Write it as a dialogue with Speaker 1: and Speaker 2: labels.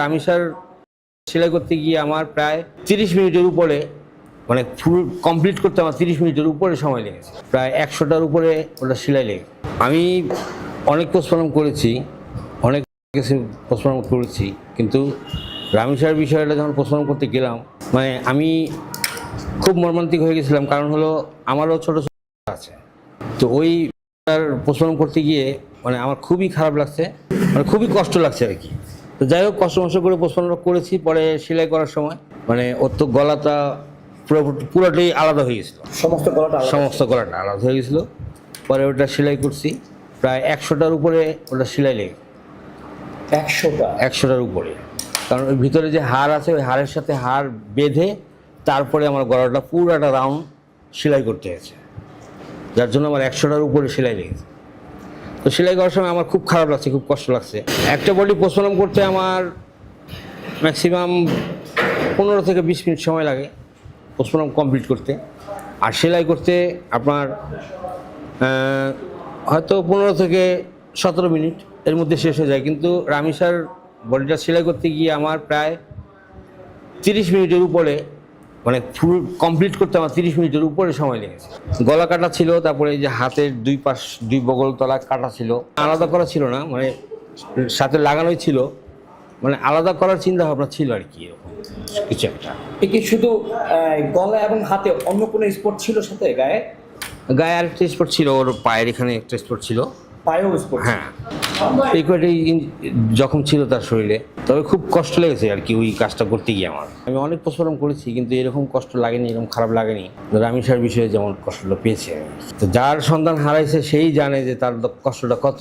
Speaker 1: রামিসার সেলাই করতে গিয়ে আমার প্রায় 30 মিনিটের উপরে, মানে ফুল কমপ্লিট করতে আমার 30 মিনিটের উপরে সময় লেগেছে। প্রায় 100টার উপরে ওটা সেলাই লেগেছে। আমি অনেক পোস্টমর্টম করেছি, অনেক কিছু পোস্টমর্টম করেছি, কিন্তু রামিসার বিষয়টা যখন পোস্টমর্টম করতে গেলাম, মানে আমি খুব মর্মান্তিক হয়ে গেছিলাম। কারণ হলো আমারও ছোটো ছোটো আছে, তো ওই পোস্টমর্টম করতে গিয়ে মানে আমার খুবই খারাপ লাগছে, মানে খুবই কষ্ট লাগছে আর কি। তো যাই হোক, কষ্ট করে পোস্টমর্টম করেছি। পরে সেলাই করার সময় মানে ওর তো গলাটা পুরোটাই আলাদা হয়ে গেছিলো, সমস্ত গলাটা আলাদা হয়ে গেছিলো। পরে ওটা সেলাই করছি, প্রায় 100টার উপরে ওটা সেলাই লেগে। 100টার উপরে, কারণ ওই ভিতরে যে হাড় আছে ওই হাড়ের সাথে হাড় বেঁধে তারপরে আমার গলাটা পুরোটা রাউন্ড সেলাই করতে হয়েছে, যার জন্য আমার 100টার উপরে সেলাই লেগেছে। তো সেলাই করার সময় আমার খুব খারাপ লাগছে, খুব কষ্ট লাগছে। একটা বডি পোস্টমর্টম করতে আমার ম্যাক্সিমাম 15 থেকে 20 মিনিট সময় লাগে পোস্টমর্টম কমপ্লিট করতে, আর সেলাই করতে আপনার হয়তো 15 থেকে 17 মিনিট এর মধ্যে শেষ হয়ে যায়। কিন্তু রামিসার বডিটা সেলাই করতে গিয়ে আমার প্রায় 30 মিনিটের উপরে, মানে ফুল কমপ্লিট করতে আমার 30 মিনিটের উপরে সময় লেগেছে। গলা কাটা ছিল, তারপরে এই যে হাতের দুই বগল তলা কাটা ছিল, আলাদা করা ছিল না, মানে সাথে লাগানোই ছিল, মানে আলাদা করার চিন্তা ভাবনা ছিল আর কি, এরকম কিছু একটা।
Speaker 2: কি শুধু গলা এবং হাতে অন্য কোনো স্পট ছিল সাথে? গায়ে
Speaker 1: আরেকটা স্পট ছিল, ওর পায়ের এখানে একটা স্পট ছিল,
Speaker 2: পায়েও স্পট?
Speaker 1: হ্যাঁ, এই কয়টাই জখম ছিল তার শরীরে। তবে খুব কষ্ট লেগেছে আর কি ওই কাজটা করতে গিয়ে আমার। আমি অনেক পোস্টমর্টম করেছি, কিন্তু এরকম কষ্ট লাগেনি, এরকম খারাপ লাগেনি রামিসার বিষয়ে যেমন কষ্টটা পেয়েছি আমি। তো যার সন্তান হারাইছে সেই জানে যে তার কষ্টটা কত।